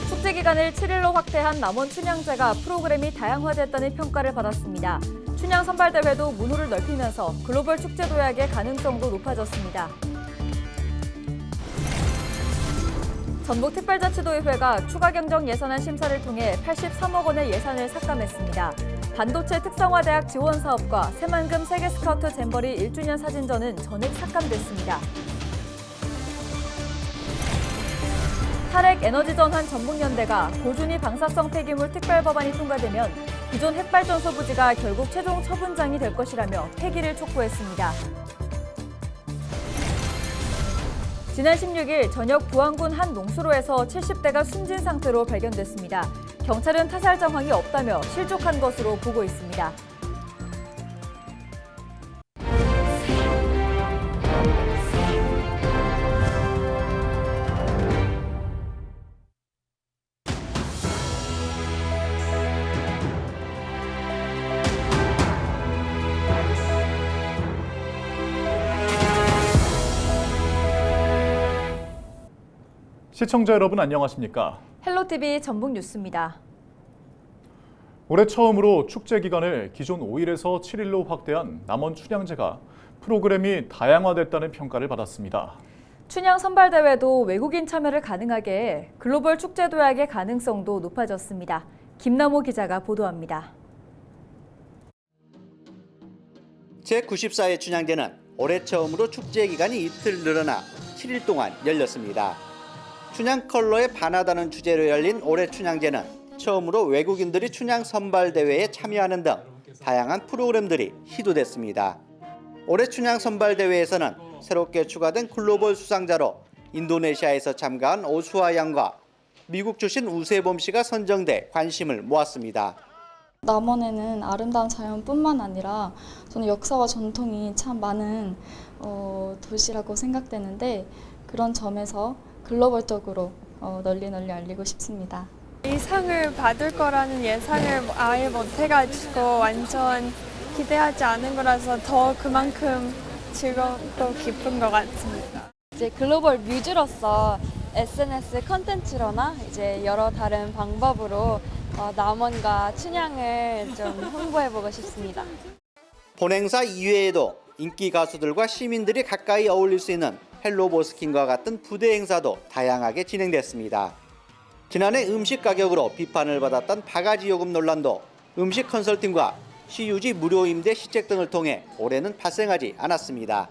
축제 기간을 7일로 확대한 남원 춘향제가 프로그램이 다양화됐다는 평가를 받았습니다. 춘향 선발대회도 문호를 넓히면서 글로벌 축제 도약의 가능성도 높아졌습니다. 전북특별자치도의회가 추가 경정 예산안 심사를 통해 83억 원의 예산을 삭감했습니다. 반도체 특성화대학 지원 사업과 새만금 세계스카우트 잼버리 1주년 사진전은 전액 삭감됐습니다. 탈핵 에너지전환 전북연대가 고준위 방사성 폐기물 특별법안이 통과되면 기존 핵발전소 부지가 결국 최종 처분장이 될 것이라며 폐기를 촉구했습니다. 지난 16일 저녁 부안군 한 농수로에서 70대가 숨진 상태로 발견됐습니다. 경찰은 타살 정황이 없다며 실족한 것으로 보고 있습니다. 시청자 여러분 안녕하십니까? 헬로티비 전북뉴스입니다. 올해 처음으로 축제 기간을 기존 5일에서 7일로 확대한 남원 춘향제가 프로그램이 다양화됐다는 평가를 받았습니다. 춘향 선발대회도 외국인 참여를 가능하게 해 글로벌 축제 도약의 가능성도 높아졌습니다. 김남호 기자가 보도합니다. 제94회 춘향제는 올해 처음으로 축제 기간이 이틀 늘어나 7일 동안 열렸습니다. 춘향 컬러에 반하다는 주제로 열린 올해 춘향제는 처음으로 외국인들이 춘향 선발대회에 참여하는 등 다양한 프로그램들이 시도됐습니다. 올해 춘향 선발대회에서는 새롭게 추가된 글로벌 수상자로 인도네시아에서 참가한 오수아 양과 미국 출신 우세범 씨가 선정돼 관심을 모았습니다. 남원에는 아름다운 자연뿐만 아니라 저는 역사와 전통이 참 많은 도시라고 생각되는데 그런 점에서 글로벌적으로 널리 알리고 싶습니다. 이 상을 받을 거라는 예상을 아예 못 해가지고 완전 기대하지 않은 거라서 더 그만큼 즐겁고 기쁜 것 같습니다. 이제 글로벌 뮤즈로서 SNS 컨텐츠로나 이제 여러 다른 방법으로 남원과 춘향을 좀 홍보해보고 싶습니다. 본행사 이외에도 인기 가수들과 시민들이 가까이 어울릴 수 있는 헬로버스킹과 같은 부대 행사도 다양하게 진행됐습니다. 지난해 음식 가격으로 비판을 받았던 바가지 요금 논란도 음식 컨설팅과 시유지 무료 임대 시책 등을 통해 올해는 발생하지 않았습니다.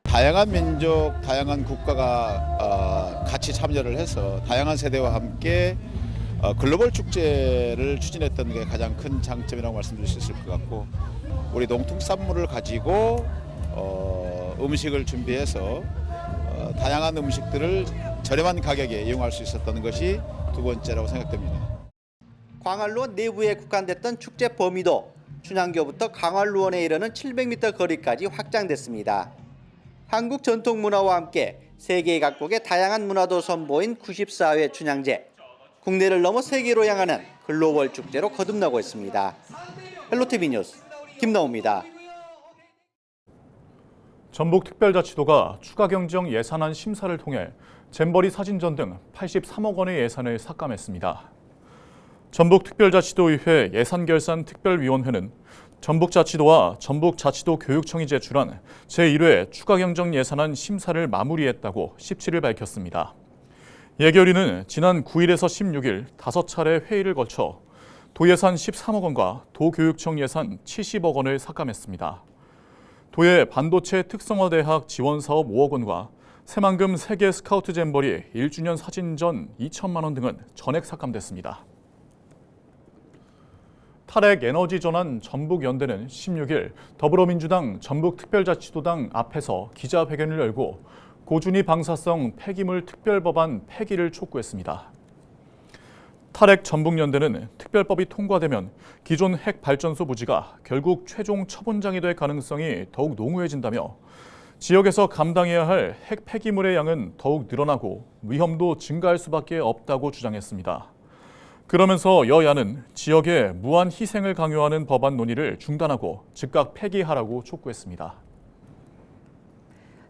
다양한 민족, 다양한 국가가 같이 참여를 해서 다양한 세대와 함께 글로벌 축제를 추진했던 게 가장 큰 장점이라고 말씀드릴 수 있을 것 같고 우리 농특산물을 가지고 음식을 준비해서 다양한 음식들을 저렴한 가격에 이용할 수 있었던 것이 두 번째라고 생각됩니다. 광활루원 내부에 국한됐던 축제 범위도 춘향교부터 광활루원에 이르는 700m 거리까지 확장됐습니다. 한국 전통 문화와 함께 세계 각국의 다양한 문화도 선보인 94회 춘향제. 국내를 넘어 세계로 향하는 글로벌 축제로 거듭나고 있습니다. 헬로티비 뉴스 김나호입니다. 전북특별자치도가 추가 경정 예산안 심사를 통해 잼버리 사진전 등 83억 원의 예산을 삭감했습니다. 전북특별자치도의회 예산결산특별위원회는 전북자치도와 전북자치도 교육청이 제출한 제1회 추가 경정 예산안 심사를 마무리했다고 17일 밝혔습니다. 예결위는 지난 9일에서 16일 5차례 회의를 거쳐 도예산 13억 원과 도교육청 예산 70억 원을 삭감했습니다. 도의 반도체 특성화대학 지원사업 5억 원과 새만금 세계 스카우트 잼버리 1주년 사진전 2천만 원 등은 전액 삭감됐습니다. 탈핵 에너지 전환 전북연대는 16일 더불어민주당 전북특별자치도당 앞에서 기자회견을 열고 고준위 방사성 폐기물 특별법안 폐기를 촉구했습니다. 탈핵 전북연대는 특별법이 통과되면 기존 핵발전소 부지가 결국 최종 처분장이 될 가능성이 더욱 농후해진다며 지역에서 감당해야 할 핵 폐기물의 양은 더욱 늘어나고 위험도 증가할 수밖에 없다고 주장했습니다. 그러면서 여야는 지역의 무한 희생을 강요하는 법안 논의를 중단하고 즉각 폐기하라고 촉구했습니다.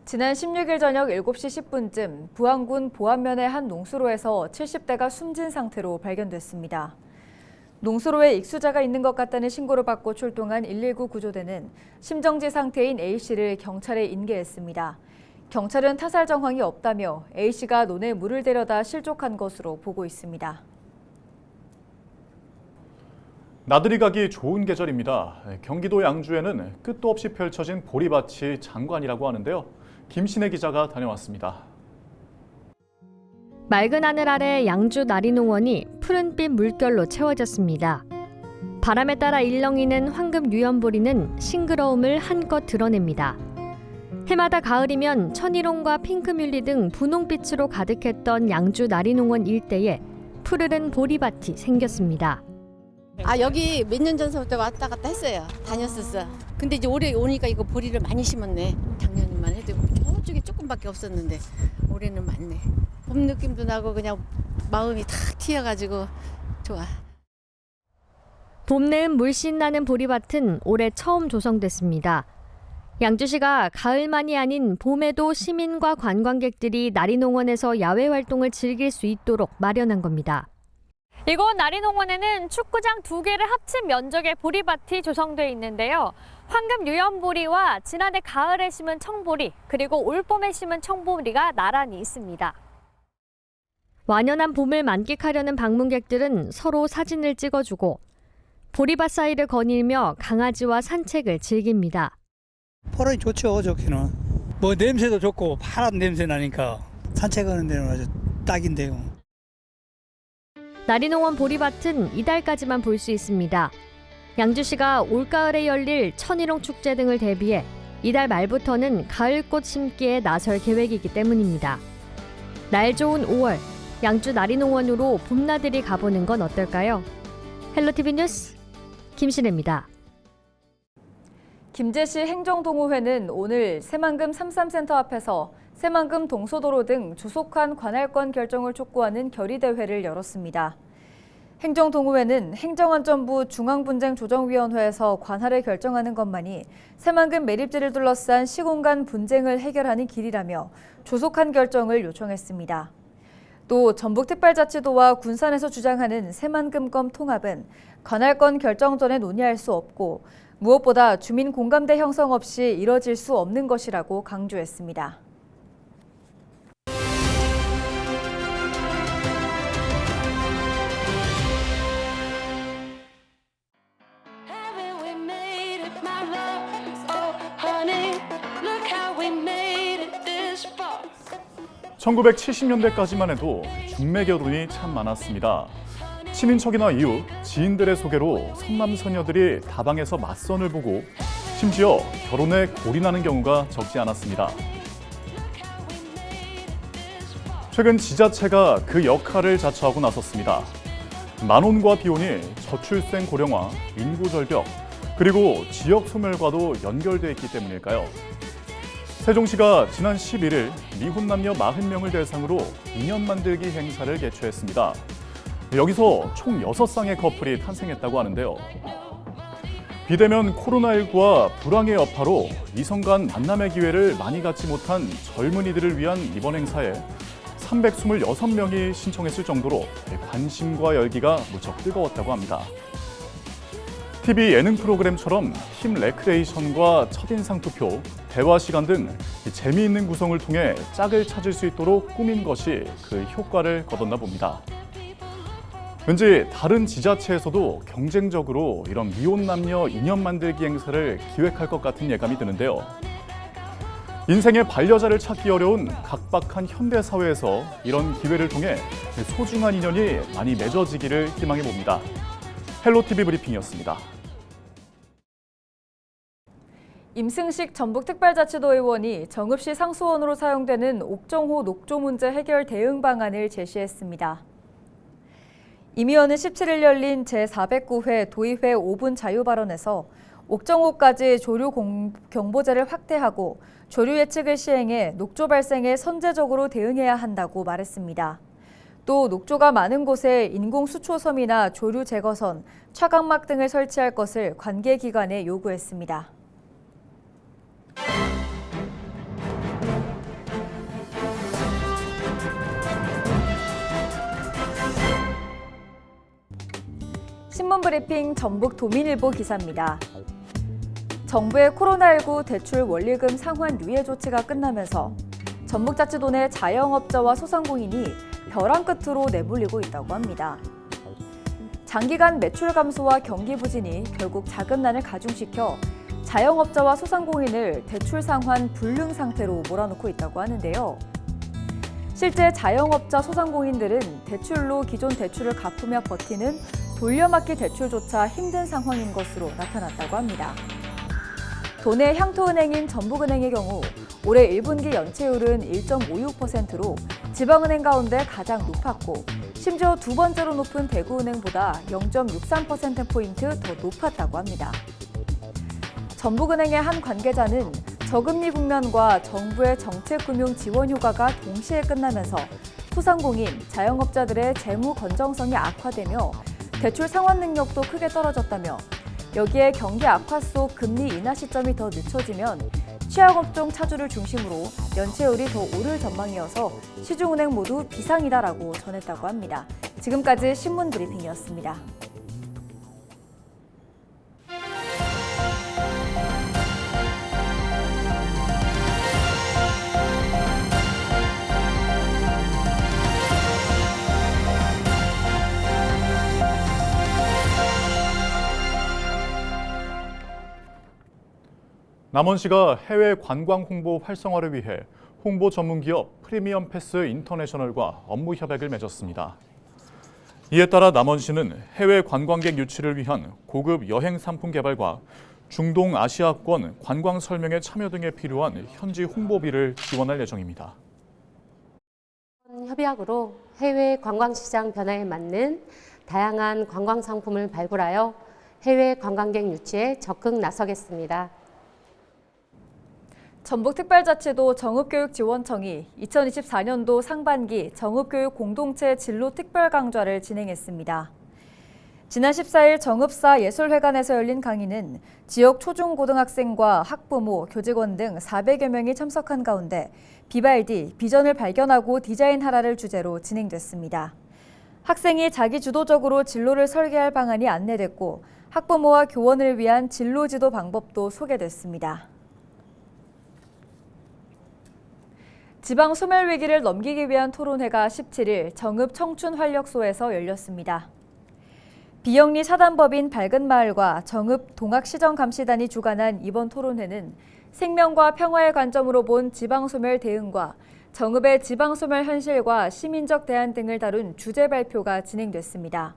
지난 16일 저녁 7시 10분쯤 부안군 보안면의 한 농수로에서 70대가 숨진 상태로 발견됐습니다. 농수로에 익수자가 있는 것 같다는 신고를 받고 출동한 119 구조대는 심정지 상태인 A씨를 경찰에 인계했습니다. 경찰은 타살 정황이 없다며 A씨가 논에 물을 데려다 실족한 것으로 보고 있습니다. 나들이 가기 좋은 계절입니다. 경기도 양주에는 끝도 없이 펼쳐진 보리밭이 장관이라고 하는데요. 김신혜 기자가 다녀왔습니다. 맑은 하늘 아래 양주 나리농원이 푸른빛 물결로 채워졌습니다. 바람에 따라 일렁이는 황금 유연보리는 싱그러움을 한껏 드러냅니다. 해마다 가을이면 천일홍과 핑크뮬리 등 분홍빛으로 가득했던 양주 나리농원 일대에 푸르른 보리밭이 생겼습니다. 여기 몇 년 전서부터 왔다 갔다 했어요. 다녔었어. 근데 이제 올해 오니까 이거 보리를 많이 심었네. 작년만 해도 저쪽에 조금밖에 없었는데 올해는 많네. 봄 느낌도 나고 그냥 마음이 탁 튀어가지고 좋아. 봄 내음 물씬 나는 보리밭은 올해 처음 조성됐습니다. 양주시가 가을만이 아닌 봄에도 시민과 관광객들이 나리농원에서 야외 활동을 즐길 수 있도록 마련한 겁니다. 이곳 나리농원에는 축구장 2개를 합친 면적의 보리밭이 조성되어 있는데요. 황금 유연보리와 지난해 가을에 심은 청보리, 그리고 올봄에 심은 청보리가 나란히 있습니다. 완연한 봄을 만끽하려는 방문객들은 서로 사진을 찍어주고 보리밭 사이를 거닐며 강아지와 산책을 즐깁니다. 보라이 좋죠, 좋기는. 뭐 냄새도 좋고 파란 냄새 나니까 산책하는 데는 아주 딱인데요. 나리농원 보리밭은 이달까지만 볼 수 있습니다. 양주시가 올가을에 열릴 천일홍 축제 등을 대비해 이달 말부터는 가을꽃 심기에 나설 계획이기 때문입니다. 날 좋은 5월, 양주 나리농원으로 봄나들이 가보는 건 어떨까요? 헬로티비 뉴스 김신혜입니다. 김제시 행정동호회는 오늘 새만금 삼삼센터 앞에서 새만금 동소도로 등 조속한 관할권 결정을 촉구하는 결의대회를 열었습니다. 행정동호회는 행정안전부 중앙분쟁조정위원회에서 관할을 결정하는 것만이 새만금 매립지를 둘러싼 시공간 분쟁을 해결하는 길이라며 조속한 결정을 요청했습니다. 또 전북특별자치도와 군산에서 주장하는 새만금검 통합은 관할권 결정 전에 논의할 수 없고 무엇보다 주민 공감대 형성 없이 이뤄질 수 없는 것이라고 강조했습니다. (1970년대까지만) 해도 중매 결혼이 참 많았습니다. 친인척이나 이웃, 지인들의 소개로 선남선녀들이 다방에서 맞선을 보고 심지어 결혼에 골인하는 경우가 적지 않았습니다. 최근 지자체가 그 역할을 자처하고 나섰습니다. 만원과 비혼이 저출생 고령화, 인구 절벽, 그리고 지역 소멸과도 연결돼 있기 때문일까요? 세종시가 지난 11일 미혼 남녀 40명을 대상으로 인연 만들기 행사를 개최했습니다. 여기서 총 6쌍의 커플이 탄생했다고 하는데요. 비대면 코로나19와 불황의 여파로 이성 간 만남의 기회를 많이 갖지 못한 젊은이들을 위한 이번 행사에 326명이 신청했을 정도로 관심과 열기가 무척 뜨거웠다고 합니다. TV 예능 프로그램처럼 팀 레크레이션과 첫인상 투표, 대화 시간 등 재미있는 구성을 통해 짝을 찾을 수 있도록 꾸민 것이 그 효과를 거뒀나 봅니다. 왠지 다른 지자체에서도 경쟁적으로 이런 미혼 남녀 인연 만들기 행사를 기획할 것 같은 예감이 드는데요. 인생의 반려자를 찾기 어려운 각박한 현대 사회에서 이런 기회를 통해 소중한 인연이 많이 맺어지기를 희망해 봅니다. 헬로티비 브리핑이었습니다. 임승식 전북특별자치도 의원이 정읍시 상수원으로 사용되는 옥정호 녹조 문제 해결 대응 방안을 제시했습니다. 임 의원은 17일 열린 제409회 도의회 5분 자유발언에서 옥정호까지 조류 경보제를 확대하고 조류 예측을 시행해 녹조 발생에 선제적으로 대응해야 한다고 말했습니다. 또 녹조가 많은 곳에 인공 수초섬이나 조류 제거선, 차광막 등을 설치할 것을 관계기관에 요구했습니다. 신문 브리핑 전북 도민일보 기사입니다. 정부의 코로나19 대출 원리금 상환 유예 조치가 끝나면서 전북자치도 내 자영업자와 소상공인이 벼랑 끝으로 내몰리고 있다고 합니다. 장기간 매출 감소와 경기 부진이 결국 자금난을 가중시켜 자영업자와 소상공인을 대출 상환 불능 상태로 몰아넣고 있다고 하는데요. 실제 자영업자 소상공인들은 대출로 기존 대출을 갚으며 버티는 돌려막기 대출조차 힘든 상황인 것으로 나타났다고 합니다. 도내 향토은행인 전북은행의 경우 올해 1분기 연체율은 1.56%로 지방은행 가운데 가장 높았고 심지어 두 번째로 높은 대구은행보다 0.63%포인트 더 높았다고 합니다. 전북은행의 한 관계자는 저금리 국면과 정부의 정책금융 지원 효과가 동시에 끝나면서 소상공인, 자영업자들의 재무 건정성이 악화되며 대출 상환 능력도 크게 떨어졌다며 여기에 경기 악화 속 금리 인하 시점이 더 늦춰지면 취약업종 차주를 중심으로 연체율이 더 오를 전망이어서 시중은행 모두 비상이다라고 전했다고 합니다. 지금까지 신문 브리핑이었습니다. 남원시가 해외 관광 홍보 활성화를 위해 홍보 전문 기업 프리미엄 패스 인터내셔널과 업무 협약을 맺었습니다. 이에 따라 남원시는 해외 관광객 유치를 위한 고급 여행 상품 개발과 중동 아시아권 관광 설명회 참여 등에 필요한 현지 홍보비를 지원할 예정입니다. 협약으로 해외 관광시장 변화에 맞는 다양한 관광 상품을 발굴하여 해외 관광객 유치에 적극 나서겠습니다. 전북특별자치도 정읍교육지원청이 2024년도 상반기 정읍교육 공동체 진로 특별 강좌를 진행했습니다. 지난 14일 정읍사 예술회관에서 열린 강의는 지역 초중고등학생과 학부모, 교직원 등 400여 명이 참석한 가운데 비발디, 비전을 발견하고 디자인하라를 주제로 진행됐습니다. 학생이 자기 주도적으로 진로를 설계할 방안이 안내됐고 학부모와 교원을 위한 진로 지도 방법도 소개됐습니다. 지방 소멸 위기를 넘기기 위한 토론회가 17일 정읍 청춘활력소에서 열렸습니다. 비영리 사단법인 밝은마을과 정읍 동학시정감시단이 주관한 이번 토론회는 생명과 평화의 관점으로 본 지방소멸 대응과 정읍의 지방소멸 현실과 시민적 대안 등을 다룬 주제 발표가 진행됐습니다.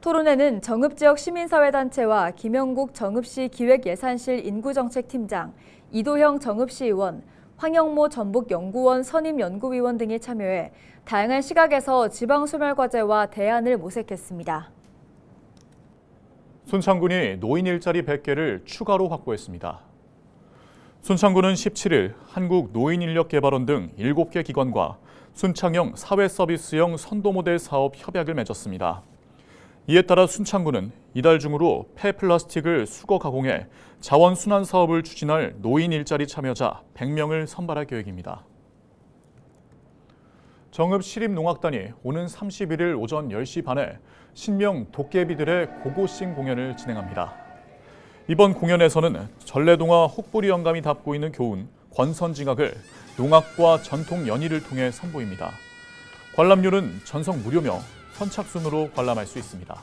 토론회는 정읍지역 시민사회단체와 김영국 정읍시 기획예산실 인구정책팀장, 이도형 정읍시의원, 황영모 전북연구원 선임연구위원 등이 참여해 다양한 시각에서 지방소멸 과제와 대안을 모색했습니다. 순창군이 노인 일자리 100개를 추가로 확보했습니다. 순창군은 17일 한국노인인력개발원 등 7개 기관과 순창형 사회서비스형 선도모델 사업 협약을 맺었습니다. 이에 따라 순창군은 이달 중으로 폐플라스틱을 수거 가공해 자원순환 사업을 추진할 노인 일자리 참여자 100명을 선발할 계획입니다. 정읍 시립농악단이 오는 31일 오전 10시 반에 신명 도깨비들의 고고싱 공연을 진행합니다. 이번 공연에서는 전래동화 혹부리 영감이 담고 있는 교훈, 권선징악을 농악과 전통 연희를 통해 선보입니다. 관람료는 전석 무료며 선착순으로 관람할 수 있습니다.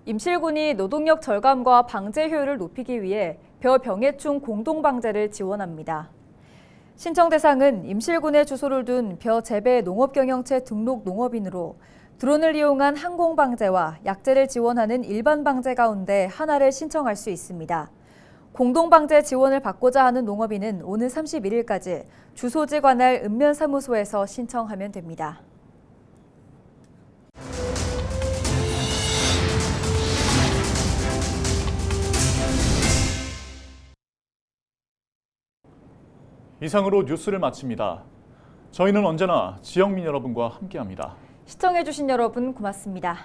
임실군이 노동력 절감과 방제 효율을 높이기 위해 벼병해충 공동방제를 지원합니다. 신청 대상은 임실군에 주소를 둔 벼 재배 농업경영체 등록 농업인으로 드론을 이용한 항공방제와 약제를 지원하는 일반 방제 가운데 하나를 신청할 수 있습니다. 공동방제 지원을 받고자 하는 농업인은 오는 31일까지 주소지 관할 읍면사무소에서 신청하면 됩니다. 이상으로 뉴스를 마칩니다. 저희는 언제나 지역민 여러분과 함께합니다. 시청해주신 여러분 고맙습니다.